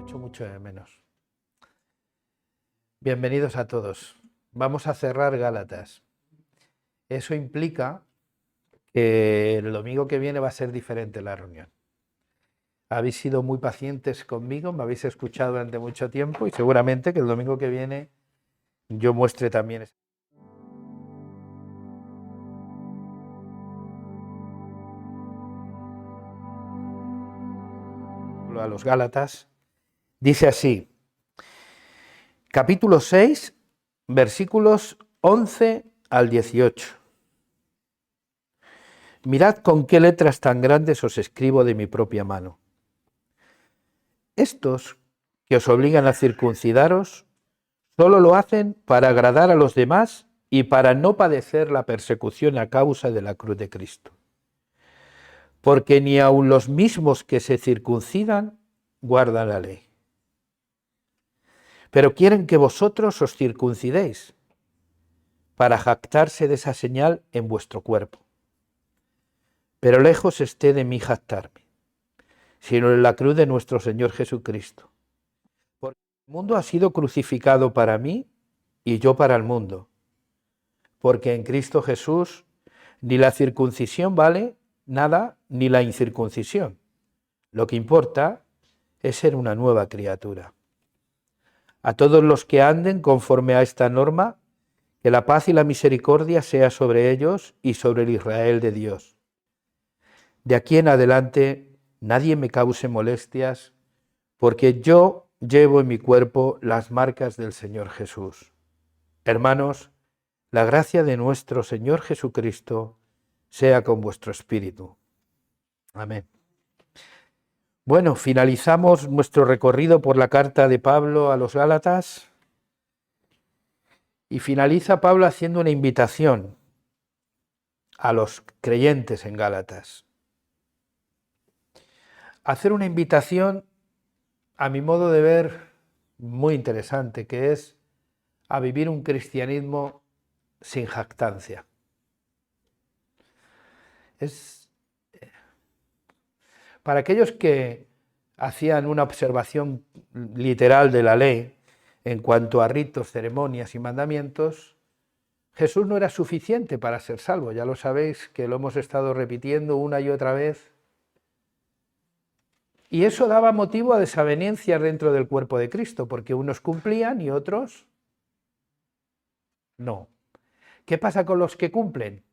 echo mucho de menos. Bienvenidos a todos. Vamos a cerrar Gálatas. Eso implica que el domingo que viene va a ser diferente la reunión. Habéis sido muy pacientes conmigo, me habéis escuchado durante mucho tiempo y seguramente que el domingo que viene yo muestre también eso. A los Gálatas dice así, capítulo 6, versículos 11 al 18. Mirad con qué letras tan grandes os escribo de mi propia mano. Estos que os obligan a circuncidaros solo lo hacen para agradar a los demás y para no padecer la persecución a causa de la cruz de Cristo. Porque ni aun los mismos que se circuncidan guardan la ley. Pero quieren que vosotros os circuncidéis para jactarse de esa señal en vuestro cuerpo. Pero lejos esté de mí jactarme, sino en la cruz de nuestro Señor Jesucristo. Porque el mundo ha sido crucificado para mí y yo para el mundo. Porque en Cristo Jesús ni la circuncisión vale nada, ni la incircuncisión. Lo que importa es ser una nueva criatura. A todos los que anden conforme a esta norma, que la paz y la misericordia sea sobre ellos y sobre el Israel de Dios. De aquí en adelante nadie me cause molestias, porque yo llevo en mi cuerpo las marcas del Señor Jesús. Hermanos, la gracia de nuestro Señor Jesucristo sea con vuestro espíritu. Amén. Bueno, finalizamos nuestro recorrido por la carta de Pablo a los Gálatas y finaliza Pablo haciendo una invitación a los creyentes en Gálatas. Hacer una invitación, a mi modo de ver, muy interesante, que es a vivir un cristianismo sin jactancia. Para aquellos que hacían una observación literal de la ley en cuanto a ritos, ceremonias y mandamientos, Jesús no era suficiente para ser salvo. Ya lo sabéis que lo hemos estado repitiendo una y otra vez. Y eso daba motivo a desavenencias dentro del cuerpo de Cristo, porque unos cumplían y otros no. ¿Qué pasa con los que cumplen?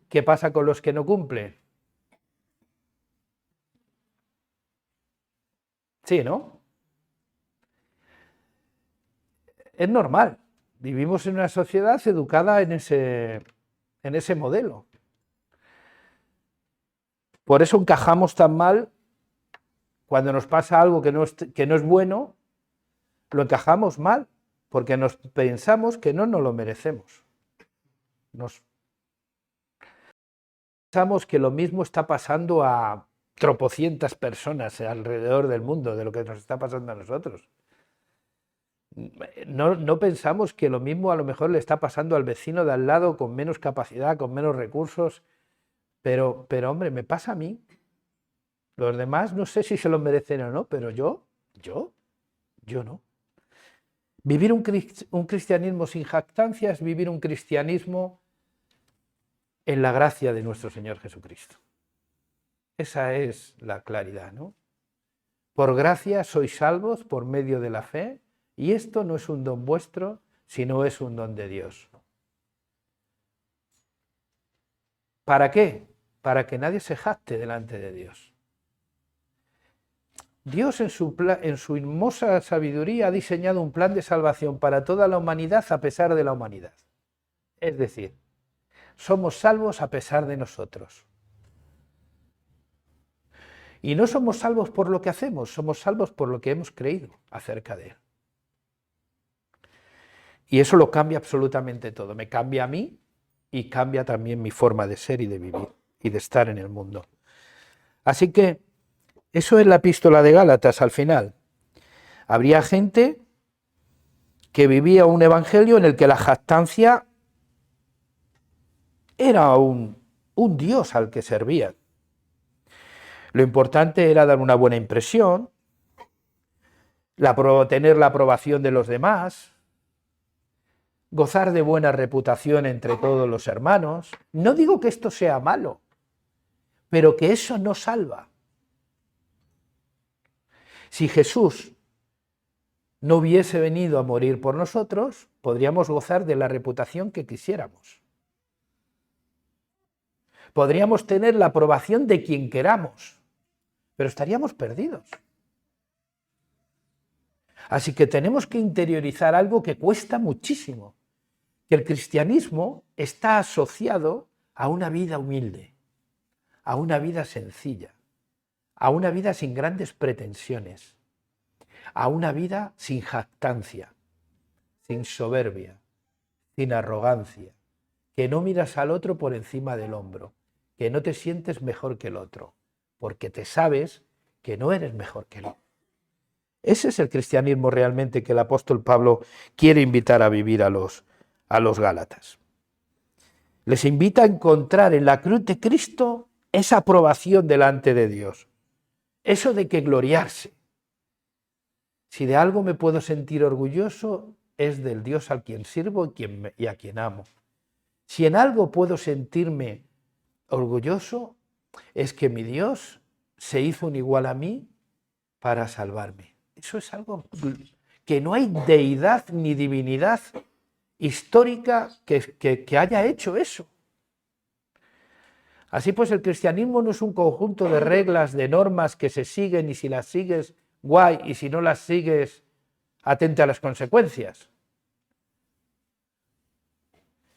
¿Qué pasa con los que no cumplen? Sí, ¿no? Es normal. Vivimos en una sociedad educada en ese modelo. Por eso encajamos tan mal cuando nos pasa algo que no es bueno, lo encajamos mal, porque nos pensamos que no nos lo merecemos. Pensamos que lo mismo está pasando a tropocientas personas alrededor del mundo de lo que nos está pasando a nosotros. No pensamos que lo mismo a lo mejor le está pasando al vecino de al lado con menos capacidad, con menos recursos, pero hombre, me pasa a mí. Los demás no sé si se lo merecen o no, pero yo no. Vivir un cristianismo sin jactancia es vivir un cristianismo en la gracia de nuestro Señor Jesucristo. Esa es la claridad, ¿no? Por gracia sois salvos por medio de la fe, y esto no es un don vuestro, sino es un don de Dios. ¿Para qué? Para que nadie se jacte delante de Dios. Dios en su hermosa sabiduría ha diseñado un plan de salvación para toda la humanidad a pesar de la humanidad. Es decir, somos salvos a pesar de nosotros. Y no somos salvos por lo que hacemos, somos salvos por lo que hemos creído acerca de Él. Y eso lo cambia absolutamente todo. Me cambia a mí y cambia también mi forma de ser y de vivir y de estar en el mundo. Así que eso es la epístola de Gálatas al final. Habría gente que vivía un evangelio en el que la jactancia era un Dios al que servían. Lo importante era dar una buena impresión, tener la aprobación de los demás, gozar de buena reputación entre todos los hermanos. No digo que esto sea malo, pero que eso no salva. Si Jesús no hubiese venido a morir por nosotros, podríamos gozar de la reputación que quisiéramos. Podríamos tener la aprobación de quien queramos, pero estaríamos perdidos. Así que tenemos que interiorizar algo que cuesta muchísimo, que el cristianismo está asociado a una vida humilde, a una vida sencilla, a una vida sin grandes pretensiones, a una vida sin jactancia, sin soberbia, sin arrogancia, que no miras al otro por encima del hombro, que no te sientes mejor que el otro, porque te sabes que no eres mejor que él. Ese es el cristianismo realmente que el apóstol Pablo quiere invitar a vivir a los gálatas. Les invita a encontrar en la cruz de Cristo esa aprobación delante de Dios, eso de que gloriarse. Si de algo me puedo sentir orgulloso, es del Dios al quien sirvo y a quien amo. Si en algo puedo sentirme orgulloso, es que mi Dios se hizo un igual a mí para salvarme. Eso es algo que no hay deidad ni divinidad histórica que haya hecho eso. Así pues, el cristianismo no es un conjunto de reglas, de normas que se siguen y si las sigues, guay, y si no las sigues, atente a las consecuencias.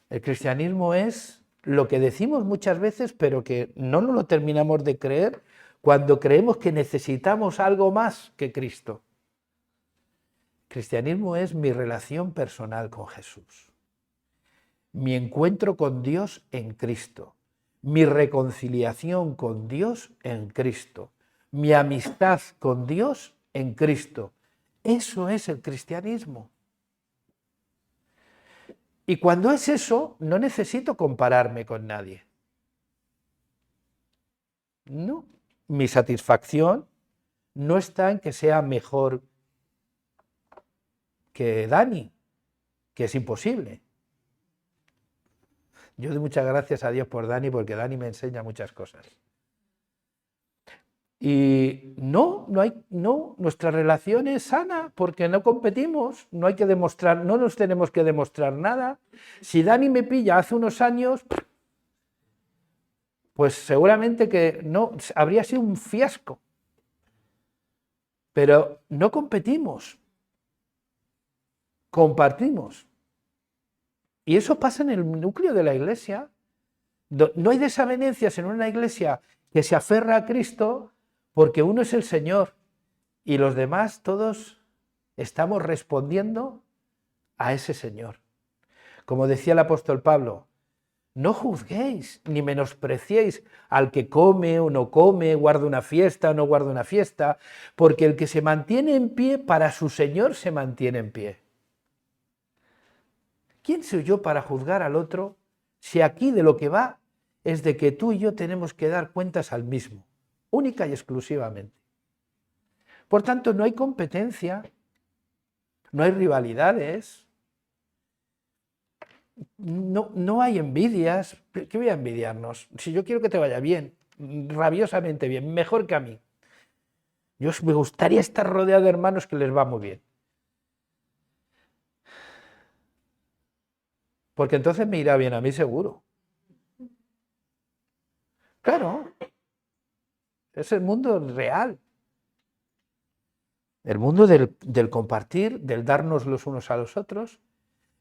El cristianismo es lo que decimos muchas veces, pero que no nos lo terminamos de creer cuando creemos que necesitamos algo más que Cristo. El cristianismo es mi relación personal con Jesús, mi encuentro con Dios en Cristo, mi reconciliación con Dios en Cristo, mi amistad con Dios en Cristo. Eso es el cristianismo. Y cuando es eso, no necesito compararme con nadie. No, mi satisfacción no está en que sea mejor que Dani, que es imposible. Yo doy muchas gracias a Dios por Dani, porque Dani me enseña muchas cosas. Y no, nuestra relación es sana porque no competimos, no hay que demostrar, no nos tenemos que demostrar nada. Si Dani me pilla hace unos años, pues seguramente que no, habría sido un fiasco. Pero no competimos, compartimos. Y eso pasa en el núcleo de la iglesia. No hay desavenencias en una iglesia que se aferra a Cristo porque uno es el Señor y los demás todos estamos respondiendo a ese Señor. Como decía el apóstol Pablo, no juzguéis ni menospreciéis al que come o no come, guarda una fiesta o no guarda una fiesta, porque el que se mantiene en pie para su Señor se mantiene en pie. ¿Quién soy yo para juzgar al otro si aquí de lo que va es de que tú y yo tenemos que dar cuentas al mismo, única y exclusivamente? Por tanto, no hay competencia, no hay rivalidades, no hay envidias. ¿Qué voy a envidiarnos? Si yo quiero que te vaya bien, rabiosamente bien, mejor que a mí. Me gustaría estar rodeado de hermanos que les va muy bien. Porque entonces me irá bien a mí seguro. Claro, es el mundo real. El mundo del compartir, del darnos los unos a los otros.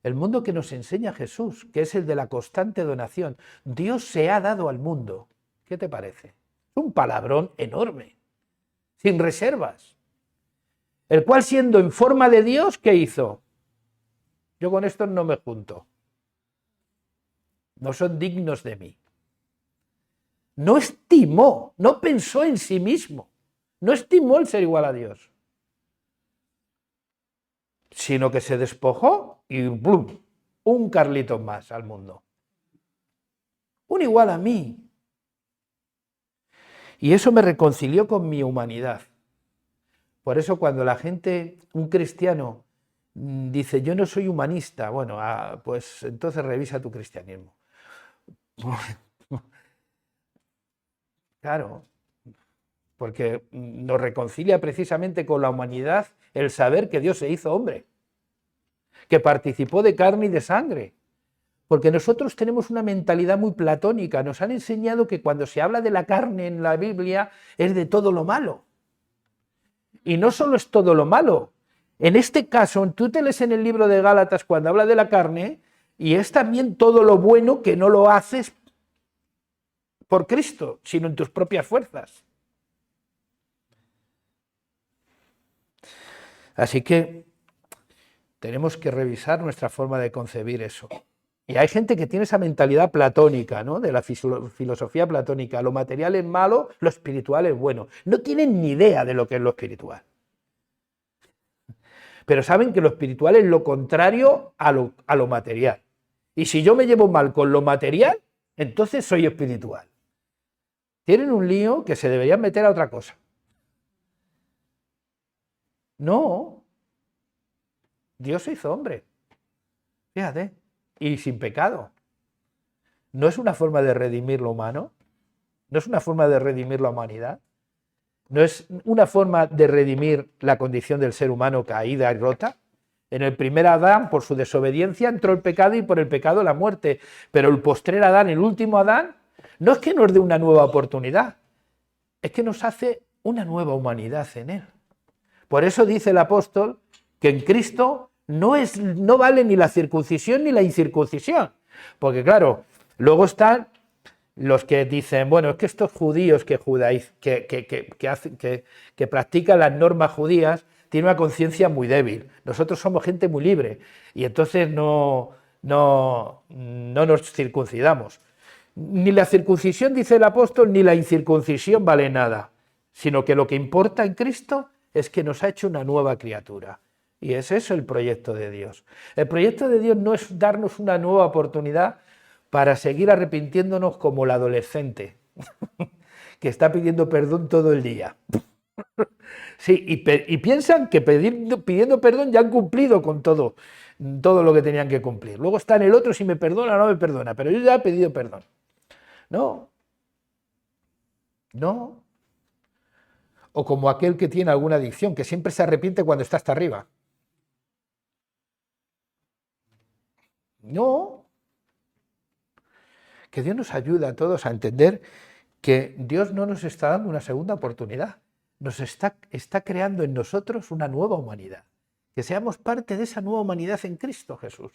El mundo que nos enseña Jesús, que es el de la constante donación. Dios se ha dado al mundo. ¿Qué te parece? Es un palabrón enorme, sin reservas. El cual, siendo en forma de Dios, ¿qué hizo? Yo con esto no me junto. No son dignos de mí. No estimó, no pensó en sí mismo, no estimó el ser igual a Dios, sino que se despojó y ¡blum!, un Carlito más al mundo. Un igual a mí. Y eso me reconcilió con mi humanidad. Por eso cuando la gente, un cristiano, dice, yo no soy humanista, bueno, pues entonces revisa tu cristianismo. Claro, porque nos reconcilia precisamente con la humanidad el saber que Dios se hizo hombre, que participó de carne y de sangre. Porque nosotros tenemos una mentalidad muy platónica, nos han enseñado que cuando se habla de la carne en la Biblia es de todo lo malo. Y no solo es todo lo malo. En este caso, tú te lees en el libro de Gálatas cuando habla de la carne, y es también todo lo bueno que no lo haces por Cristo, sino en tus propias fuerzas. Así que tenemos que revisar nuestra forma de concebir eso. Y hay gente que tiene esa mentalidad platónica, ¿no? De la filosofía platónica. Lo material es malo, lo espiritual es bueno. No tienen ni idea de lo que es lo espiritual. Pero saben que lo espiritual es lo contrario a lo material. Y si yo me llevo mal con lo material, entonces soy espiritual. Tienen un lío que se deberían meter a otra cosa. No. Dios se hizo hombre. Fíjate. Y sin pecado. ¿No es una forma de redimir lo humano? ¿No es una forma de redimir la humanidad? ¿No es una forma de redimir la condición del ser humano caída y rota? En el primer Adán, por su desobediencia, entró el pecado y por el pecado la muerte. Pero el postrer Adán, el último Adán, no es que nos dé una nueva oportunidad, es que nos hace una nueva humanidad en él. Por eso dice el apóstol que en Cristo no vale ni la circuncisión ni la incircuncisión. Porque claro, luego están los que dicen, bueno, es que estos judíos que practican las normas judías tienen una conciencia muy débil. Nosotros somos gente muy libre y entonces no nos circuncidamos. Ni la circuncisión, dice el apóstol, ni la incircuncisión vale nada, sino que lo que importa en Cristo es que nos ha hecho una nueva criatura. Y es eso el proyecto de Dios. El proyecto de Dios no es darnos una nueva oportunidad para seguir arrepintiéndonos como el adolescente que está pidiendo perdón todo el día. Sí, y piensan que pidiendo perdón ya han cumplido con todo lo que tenían que cumplir. Luego está en el otro, si me perdona o no me perdona, pero yo ya he pedido perdón. No. O como aquel que tiene alguna adicción, que siempre se arrepiente cuando está hasta arriba. No. Que Dios nos ayude a todos a entender que Dios no nos está dando una segunda oportunidad, nos está creando en nosotros una nueva humanidad, que seamos parte de esa nueva humanidad en Cristo Jesús,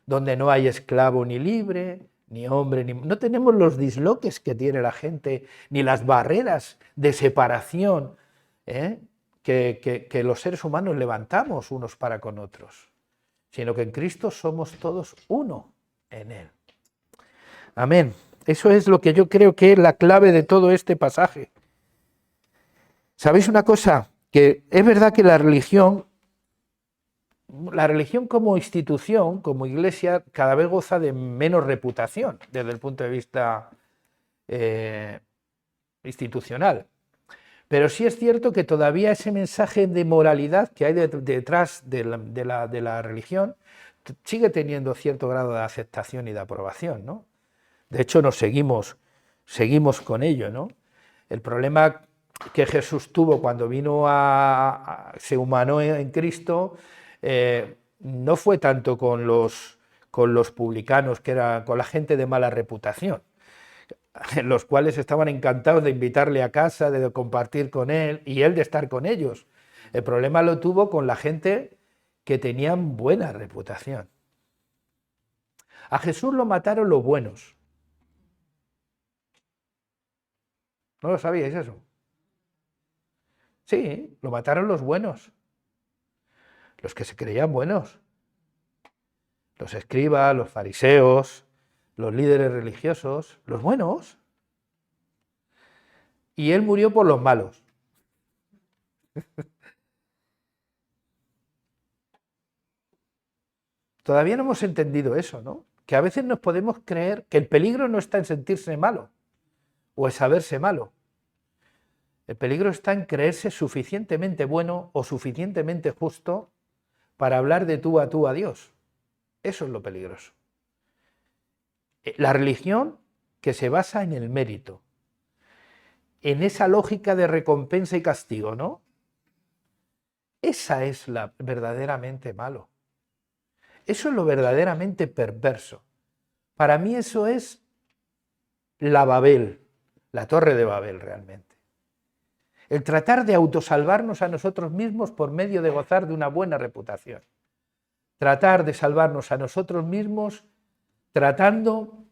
donde no hay esclavo ni libre, ni hombre, no tenemos los disloques que tiene la gente, ni las barreras de separación que los seres humanos levantamos unos para con otros, sino que en Cristo somos todos uno en Él. Amén. Eso es lo que yo creo que es la clave de todo este pasaje. ¿Sabéis una cosa? Que es verdad que la religión como institución, como iglesia, cada vez goza de menos reputación desde el punto de vista institucional. Pero sí es cierto que todavía ese mensaje de moralidad que hay detrás de la religión sigue teniendo cierto grado de aceptación y de aprobación, ¿no? De hecho, nos seguimos con ello, ¿no? El problema que Jesús tuvo cuando vino se humanó en Cristo, no fue tanto con los publicanos, que era con la gente de mala reputación, los cuales estaban encantados de invitarle a casa, de compartir con él y él de estar con ellos. El problema lo tuvo con la gente que tenían buena reputación. A Jesús lo mataron los buenos. ¿No lo sabíais eso? Sí, lo mataron los buenos, los que se creían buenos, los escribas, los fariseos, los líderes religiosos, los buenos. Y él murió por los malos. Todavía no hemos entendido eso, ¿no? Que a veces nos podemos creer que el peligro no está en sentirse malo o es saberse malo. El peligro está en creerse suficientemente bueno o suficientemente justo para hablar de tú a Dios. Eso es lo peligroso. La religión que se basa en el mérito, en esa lógica de recompensa y castigo, ¿no? Esa es la verdaderamente malo. Eso es lo verdaderamente perverso. Para mí eso es la Babel, la torre de Babel realmente. El tratar de autosalvarnos a nosotros mismos por medio de gozar de una buena reputación. Tratar de salvarnos a nosotros mismos tratando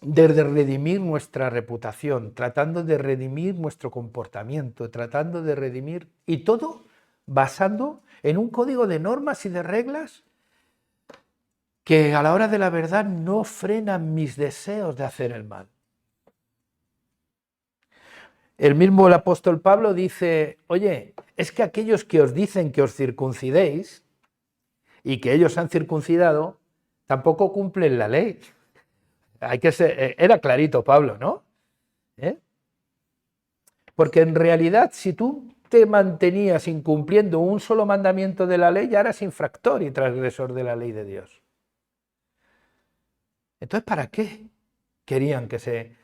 de redimir nuestra reputación, tratando de redimir nuestro comportamiento, tratando de redimir, y todo basando en un código de normas y de reglas que a la hora de la verdad no frenan mis deseos de hacer el mal. El mismo el apóstol Pablo dice, oye, es que aquellos que os dicen que os circuncidéis y que ellos han circuncidado, tampoco cumplen la ley. Hay que ser, era clarito Pablo, ¿no? Porque en realidad, si tú te mantenías incumpliendo un solo mandamiento de la ley, ya eras infractor y transgresor de la ley de Dios. Entonces, ¿para qué querían que se...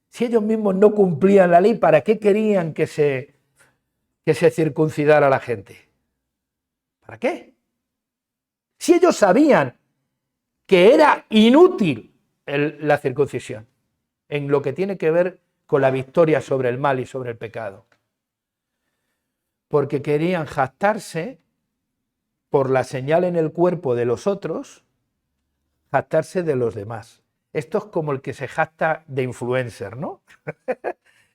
Si ellos mismos no cumplían la ley, ¿para qué querían que se circuncidara a la gente? ¿Para qué? Si ellos sabían que era inútil la circuncisión en lo que tiene que ver con la victoria sobre el mal y sobre el pecado. Porque querían jactarse por la señal en el cuerpo de los otros, jactarse de los demás. Esto es como el que se jacta de influencer, ¿no?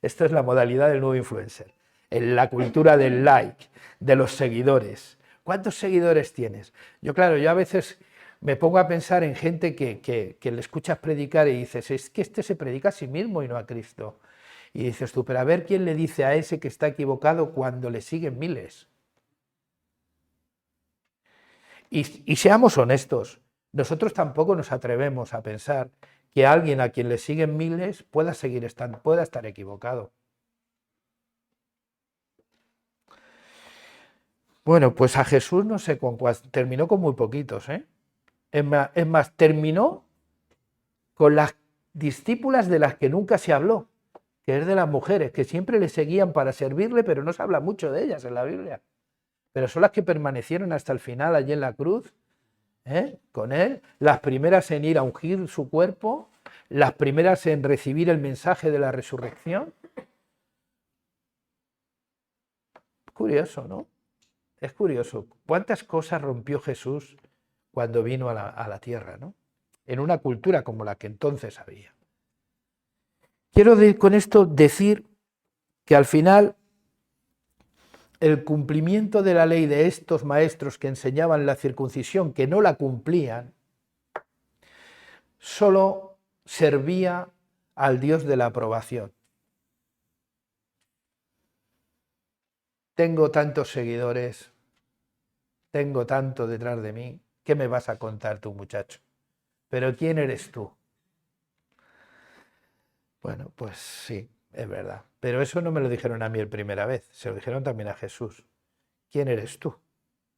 Esto es la modalidad del nuevo influencer. En la cultura del like, de los seguidores. ¿Cuántos seguidores tienes? Yo a veces me pongo a pensar en gente que le escuchas predicar y dices, es que este se predica a sí mismo y no a Cristo. Y dices tú, pero a ver quién le dice a ese que está equivocado cuando le siguen miles. Y seamos honestos, nosotros tampoco nos atrevemos a pensar que alguien a quien le siguen miles pueda estar equivocado. Bueno, pues a Jesús no sé terminó con muy poquitos, ¿eh? Es más, terminó con las discípulas de las que nunca se habló, que es de las mujeres, que siempre le seguían para servirle, pero no se habla mucho de ellas en la Biblia. Pero son las que permanecieron hasta el final allí en la cruz, con él, las primeras en ir a ungir su cuerpo, las primeras en recibir el mensaje de la resurrección. Curioso, ¿no? Es curioso. ¿Cuántas cosas rompió Jesús cuando vino a la tierra, ¿no? En una cultura como la que entonces había. Quiero con esto decir que al final el cumplimiento de la ley de estos maestros que enseñaban la circuncisión, que no la cumplían, solo servía al Dios de la aprobación. Tengo tantos seguidores, tengo tanto detrás de mí, ¿qué me vas a contar tú, muchacho? ¿Pero quién eres tú? Bueno, pues sí, es verdad. Pero eso no me lo dijeron a mí la primera vez, se lo dijeron también a Jesús. ¿Quién eres tú?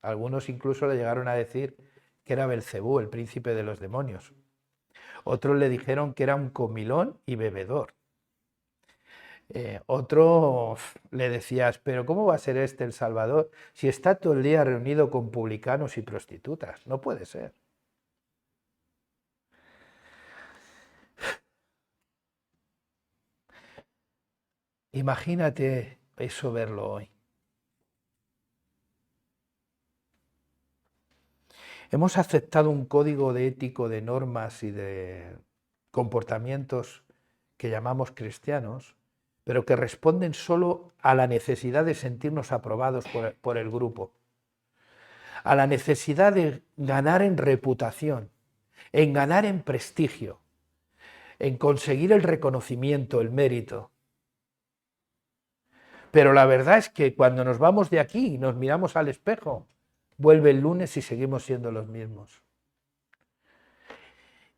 Algunos incluso le llegaron a decir que era Belcebú, el príncipe de los demonios. Otros le dijeron que era un comilón y bebedor. Otro le decías, pero ¿cómo va a ser este el Salvador si está todo el día reunido con publicanos y prostitutas? No puede ser. Imagínate eso verlo hoy. Hemos aceptado un código de ético, de normas y de comportamientos que llamamos cristianos, pero que responden solo a la necesidad de sentirnos aprobados por el grupo, a la necesidad de ganar en reputación, en ganar en prestigio, en conseguir el reconocimiento, el mérito. Pero la verdad es que cuando nos vamos de aquí y nos miramos al espejo, vuelve el lunes y seguimos siendo los mismos.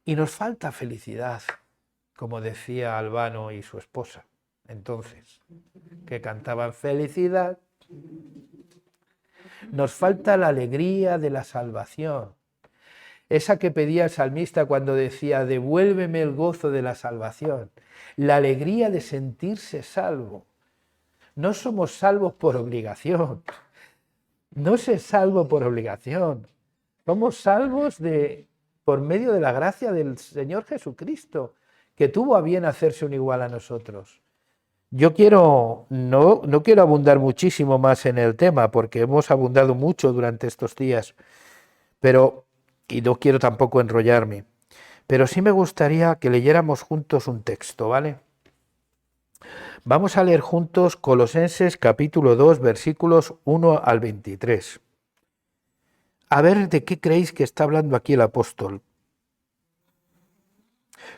Y nos falta felicidad como decía Albano y su esposa, entonces, que cantaban felicidad. Nos falta la alegría de la salvación, esa que pedía el salmista cuando decía, devuélveme el gozo de la salvación, la alegría de sentirse salvo. No somos salvos por obligación, no se es salvo por obligación, somos salvos por medio de la gracia del Señor Jesucristo, que tuvo a bien hacerse un igual a nosotros. Yo no quiero abundar muchísimo más en el tema, porque hemos abundado mucho durante estos días, y no quiero tampoco enrollarme, pero sí me gustaría que leyéramos juntos un texto, ¿vale? Vamos a leer juntos Colosenses capítulo 2, versículos 1 al 23. A ver de qué creéis que está hablando aquí el apóstol.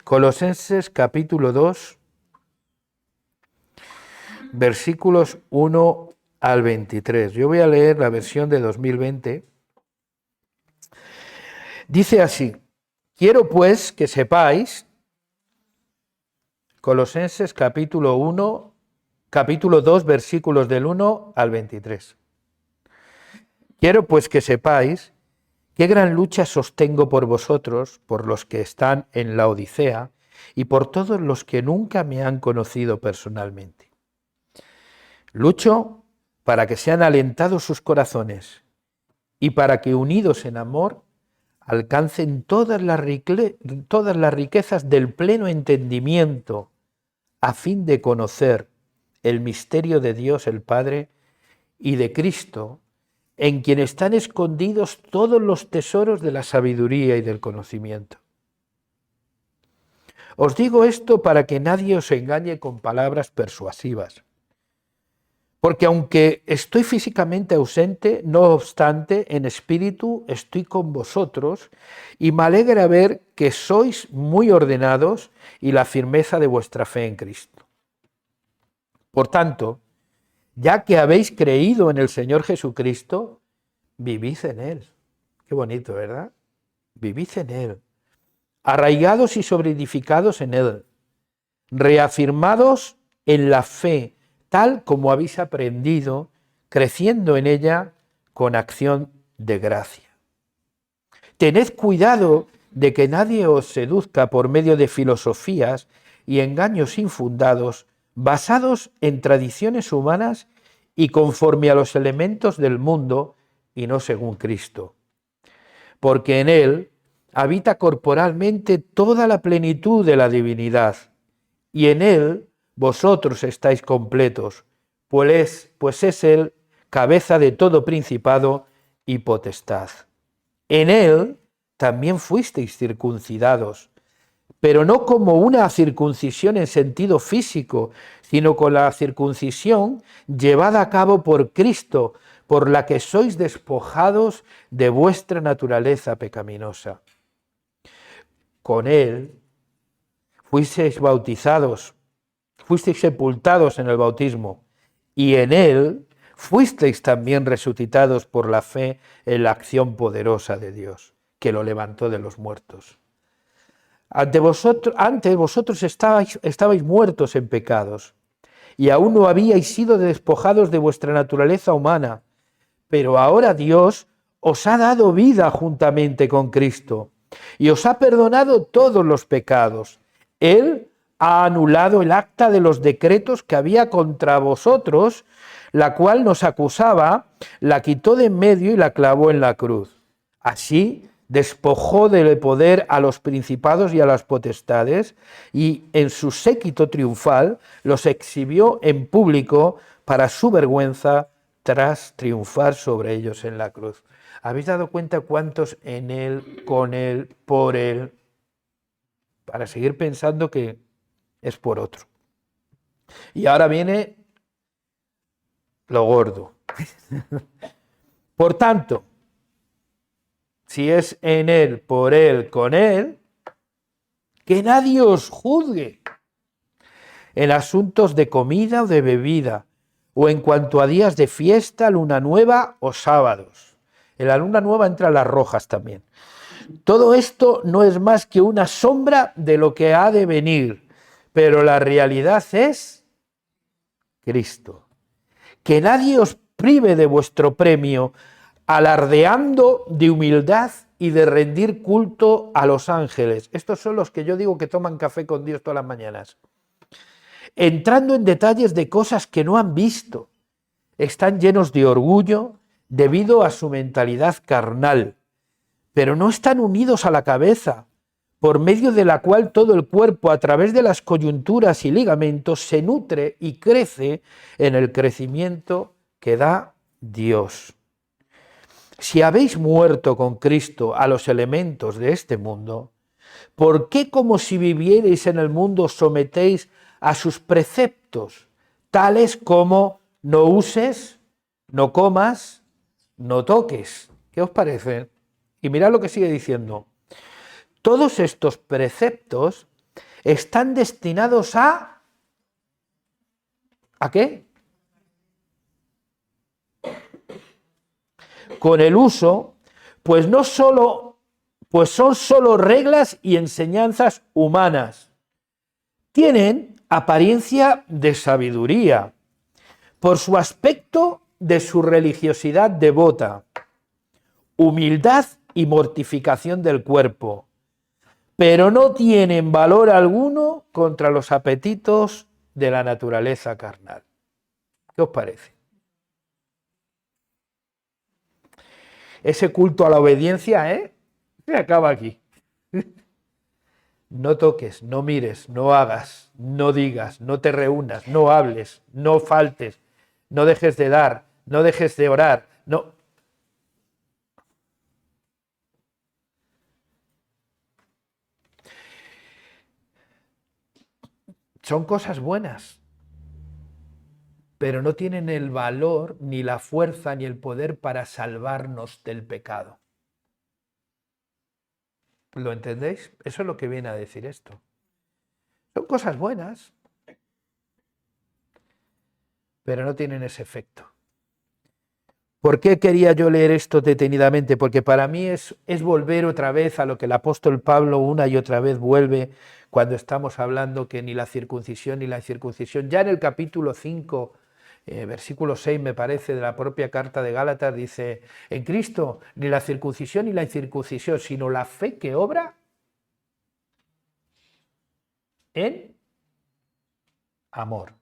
Colosenses capítulo 2, versículos 1 al 23. Yo voy a leer la versión de 2020. Dice así: quiero pues que sepáis, Colosenses capítulo 2, versículos del 1 al 23. Quiero pues que sepáis qué gran lucha sostengo por vosotros, por los que están en la Odisea y por todos los que nunca me han conocido personalmente. Lucho para que sean alentados sus corazones y para que, unidos en amor, alcancen todas las riquezas del pleno entendimiento, a fin de conocer el misterio de Dios el Padre y de Cristo, en quien están escondidos todos los tesoros de la sabiduría y del conocimiento. Os digo esto para que nadie os engañe con palabras persuasivas. Porque aunque estoy físicamente ausente, no obstante, en espíritu estoy con vosotros, y me alegra ver que sois muy ordenados y la firmeza de vuestra fe en Cristo. Por tanto, ya que habéis creído en el Señor Jesucristo, vivid en Él. Qué bonito, ¿verdad? Vivid en Él, arraigados y sobreedificados en Él, reafirmados en la fe, tal como habéis aprendido, creciendo en ella con acción de gracia. Tened cuidado de que nadie os seduzca por medio de filosofías y engaños infundados, basados en tradiciones humanas y conforme a los elementos del mundo y no según Cristo. Porque en Él habita corporalmente toda la plenitud de la divinidad, y en Él vosotros estáis completos, pues es Él cabeza de todo principado y potestad. En Él también fuisteis circuncidados, pero no como una circuncisión en sentido físico, sino con la circuncisión llevada a cabo por Cristo, por la que sois despojados de vuestra naturaleza pecaminosa. Con Él fuisteis bautizados, fuisteis sepultados en el bautismo, y en Él fuisteis también resucitados por la fe en la acción poderosa de Dios, que lo levantó de los muertos. Antes vosotros estabais muertos en pecados, y aún no habíais sido despojados de vuestra naturaleza humana, pero ahora Dios os ha dado vida juntamente con Cristo, y os ha perdonado todos los pecados. Él ha anulado el acta de los decretos que había contra vosotros, la cual nos acusaba, la quitó de en medio y la clavó en la cruz. Así despojó del poder a los principados y a las potestades, y en su séquito triunfal los exhibió en público para su vergüenza, tras triunfar sobre ellos en la cruz. ¿Habéis dado cuenta cuántos en Él, con Él, por Él? Para seguir pensando que es por otro. Y ahora viene lo gordo. Por tanto, si es en Él, por Él, con Él, que nadie os juzgue en asuntos de comida o de bebida, o en cuanto a días de fiesta, luna nueva o sábados. En la luna nueva entran las rojas también. Todo esto no es más que una sombra de lo que ha de venir, pero la realidad es Cristo. Que nadie os prive de vuestro premio, alardeando de humildad y de rendir culto a los ángeles. Estos son los que yo digo que toman café con Dios todas las mañanas. Entrando en detalles de cosas que no han visto. Están llenos de orgullo debido a su mentalidad carnal, pero no están unidos a la cabeza, por medio de la cual todo el cuerpo, a través de las coyunturas y ligamentos, se nutre y crece en el crecimiento que da Dios. Si habéis muerto con Cristo a los elementos de este mundo, ¿por qué como si vivierais en el mundo os sometéis a sus preceptos, tales como no uses, no comas, no toques? ¿Qué os parece? Y mirad lo que sigue diciendo. Todos estos preceptos están destinados ¿a qué? Con el uso, pues son solo reglas y enseñanzas humanas. Tienen apariencia de sabiduría, por su aspecto de su religiosidad devota, humildad y mortificación del cuerpo, pero no tienen valor alguno contra los apetitos de la naturaleza carnal. ¿Qué os parece? Ese culto a la obediencia, se acaba aquí. No toques, no mires, no hagas, no digas, no te reúnas, no hables, no faltes, no dejes de dar, no dejes de orar, no. Son cosas buenas, pero no tienen el valor, ni la fuerza, ni el poder para salvarnos del pecado. ¿Lo entendéis? Eso es lo que viene a decir esto. Son cosas buenas, pero no tienen ese efecto. ¿Por qué quería yo leer esto detenidamente? Porque para mí es volver otra vez a lo que el apóstol Pablo una y otra vez vuelve cuando estamos hablando que ni la circuncisión ni la incircuncisión, ya en el capítulo 5, versículo 6 me parece de la propia carta de Gálatas, dice, en Cristo ni la circuncisión ni la incircuncisión, sino la fe que obra en amor.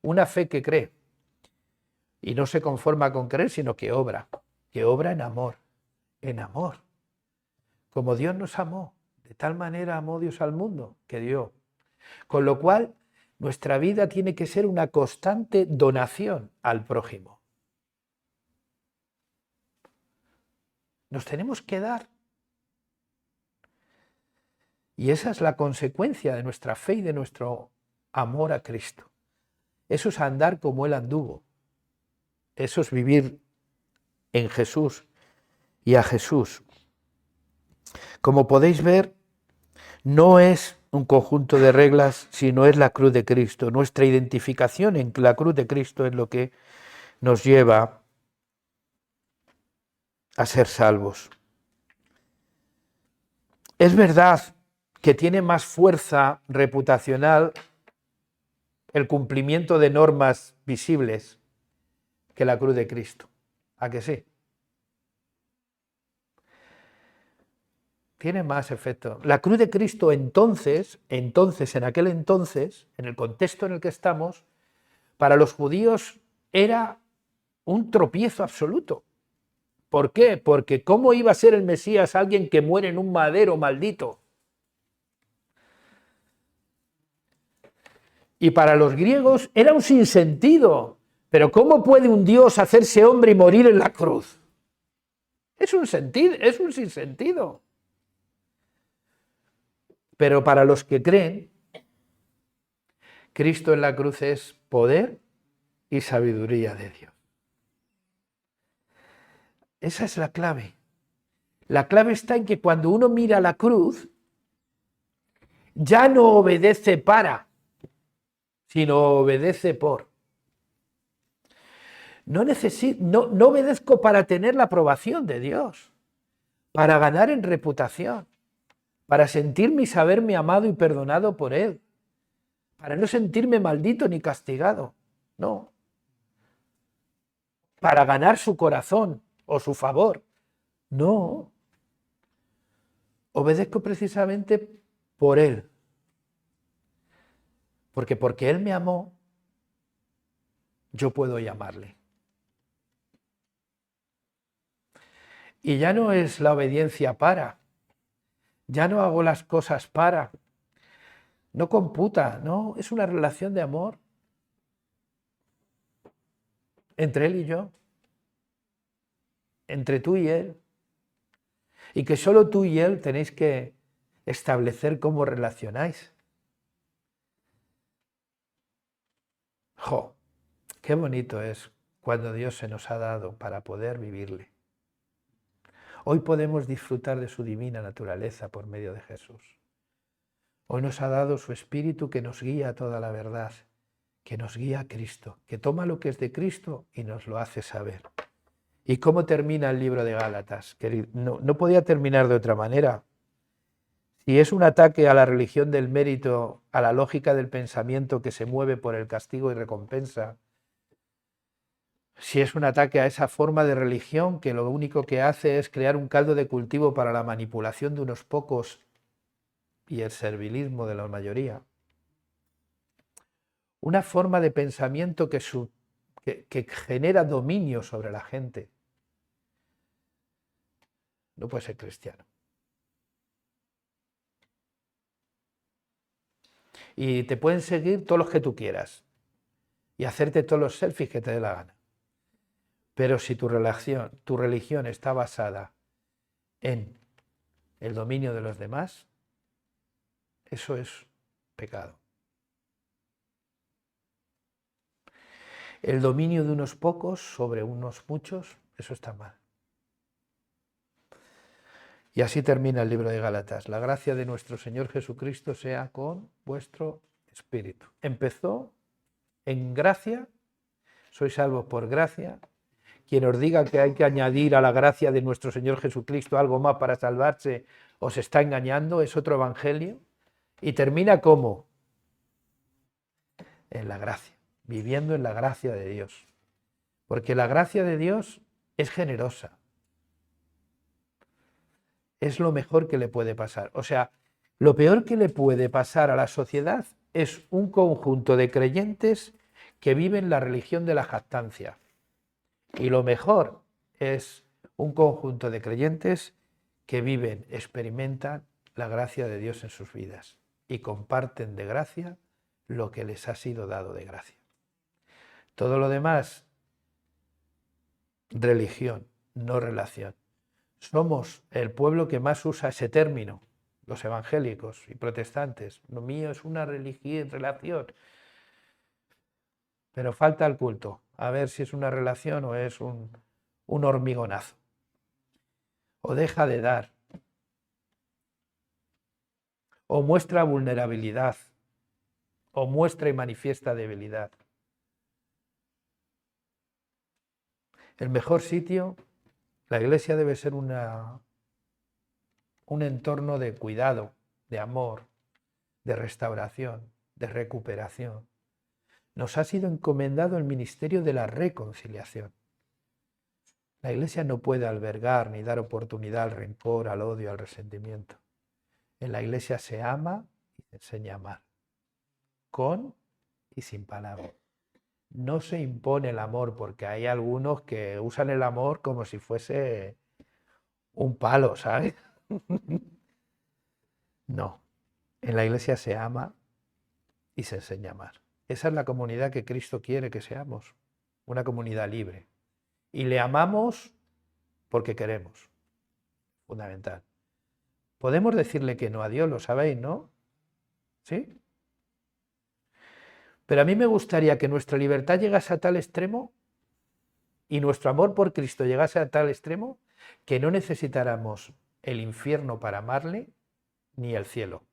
Una fe que cree y no se conforma con creer, sino que obra en amor, en amor. Como Dios nos amó, de tal manera amó Dios al mundo que dio. Con lo cual, nuestra vida tiene que ser una constante donación al prójimo. Nos tenemos que dar. Y esa es la consecuencia de nuestra fe y de nuestro amor a Cristo. Eso es andar como Él anduvo. Eso es vivir en Jesús y a Jesús. Como podéis ver, no es un conjunto de reglas, sino es la cruz de Cristo. Nuestra identificación en la cruz de Cristo es lo que nos lleva a ser salvos. Es verdad que tiene más fuerza reputacional el cumplimiento de normas visibles que la cruz de Cristo. ¿A que sí? Tiene más efecto. La cruz de Cristo en aquel entonces, en el contexto en el que estamos, para los judíos era un tropiezo absoluto. ¿Por qué? Porque ¿cómo iba a ser el Mesías alguien que muere en un madero maldito? Y para los griegos era un sinsentido. Pero ¿cómo puede un Dios hacerse hombre y morir en la cruz? Es un sinsentido. Pero para los que creen, Cristo en la cruz es poder y sabiduría de Dios. Esa es la clave. La clave está en que cuando uno mira la cruz, ya no obedece para, sino obedece por. No obedezco para tener la aprobación de Dios, para ganar en reputación, para sentirme y saberme amado y perdonado por Él, para no sentirme maldito ni castigado, no, para ganar su corazón o su favor, no, obedezco precisamente por Él, porque Él me amó, yo puedo llamarle. Y ya no es la obediencia para, ya no hago las cosas para, no computa, no, es una relación de amor entre Él y yo, entre tú y Él, y que solo tú y Él tenéis que establecer cómo relacionáis. ¡Jo! Qué bonito es cuando Dios se nos ha dado para poder vivirle. Hoy podemos disfrutar de su divina naturaleza por medio de Jesús. Hoy nos ha dado su Espíritu que nos guía a toda la verdad, que nos guía a Cristo, que toma lo que es de Cristo y nos lo hace saber. ¿Y cómo termina el libro de Gálatas? Que no podía terminar de otra manera. Si es un ataque a la religión del mérito, a la lógica del pensamiento que se mueve por el castigo y recompensa, si es un ataque a esa forma de religión que lo único que hace es crear un caldo de cultivo para la manipulación de unos pocos y el servilismo de la mayoría, una forma de pensamiento que genera dominio sobre la gente, no puede ser cristiano. Y te pueden seguir todos los que tú quieras y hacerte todos los selfies que te dé la gana. Pero si tu religión está basada en el dominio de los demás, eso es pecado. El dominio de unos pocos sobre unos muchos, eso está mal. Y así termina el libro de Gálatas. La gracia de nuestro Señor Jesucristo sea con vuestro espíritu. Empezó en gracia, sois salvos por gracia. Quien os diga que hay que añadir a la gracia de nuestro Señor Jesucristo algo más para salvarse, os está engañando, es otro evangelio. Y termina ¿cómo? En la gracia, viviendo en la gracia de Dios. Porque la gracia de Dios es generosa. Es lo mejor que le puede pasar. O sea, lo peor que le puede pasar a la sociedad es un conjunto de creyentes que viven la religión de la jactancia. Y lo mejor es un conjunto de creyentes que viven, experimentan la gracia de Dios en sus vidas y comparten de gracia lo que les ha sido dado de gracia. Todo lo demás, religión, no relación. Somos el pueblo que más usa ese término, los evangélicos y protestantes. Lo mío es una relación. Pero falta el culto, a ver si es una relación o es un hormigonazo. O deja de dar. O muestra vulnerabilidad. O muestra y manifiesta debilidad. El mejor sitio, la iglesia debe ser un entorno de cuidado, de amor, de restauración, de recuperación. Nos ha sido encomendado el ministerio de la reconciliación. La iglesia no puede albergar ni dar oportunidad al rencor, al odio, al resentimiento. En la iglesia se ama y se enseña a amar, con y sin palabras. No se impone el amor, porque hay algunos que usan el amor como si fuese un palo, ¿sabes? No, en la iglesia se ama y se enseña a amar. Esa es la comunidad que Cristo quiere que seamos, una comunidad libre. Y le amamos porque queremos, fundamental. Podemos decirle que no a Dios, lo sabéis, ¿no? ¿Sí? Pero a mí me gustaría que nuestra libertad llegase a tal extremo y nuestro amor por Cristo llegase a tal extremo que no necesitáramos el infierno para amarle ni el cielo.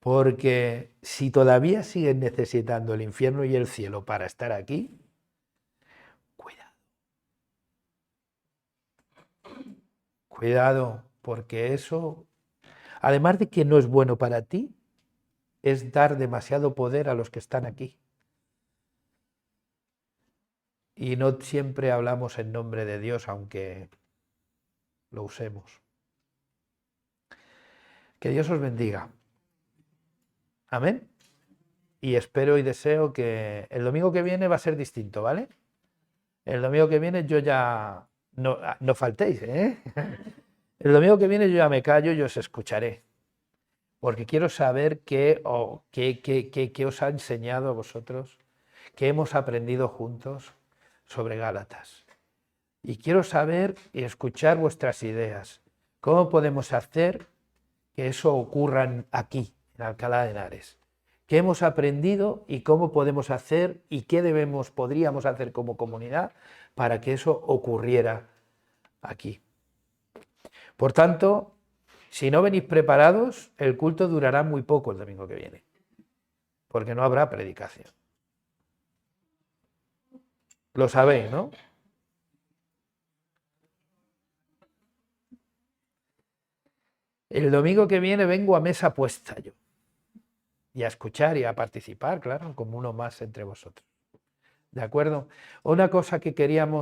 Porque si todavía siguen necesitando el infierno y el cielo para estar aquí, cuidado. Cuidado, porque eso además de que no es bueno para ti, es dar demasiado poder a los que están aquí. Y no siempre hablamos en nombre de Dios, aunque lo usemos. Que Dios os bendiga. Amén. Y espero y deseo que el domingo que viene va a ser distinto, ¿vale? El domingo que viene yo ya... No faltéis, ¿eh? El domingo que viene yo ya me callo y os escucharé. Porque quiero saber qué os ha enseñado a vosotros, qué hemos aprendido juntos sobre Gálatas. Y quiero saber y escuchar vuestras ideas. ¿Cómo podemos hacer que eso ocurra aquí, en Alcalá de Henares? ¿Qué hemos aprendido y cómo podemos hacer y qué podríamos hacer como comunidad para que eso ocurriera aquí? Por tanto, si no venís preparados, el culto durará muy poco el domingo que viene, porque no habrá predicación. Lo sabéis, ¿no? El domingo que viene vengo a mesa puesta yo. Y a escuchar y a participar, claro, como uno más entre vosotros. ¿De acuerdo? Una cosa que queríamos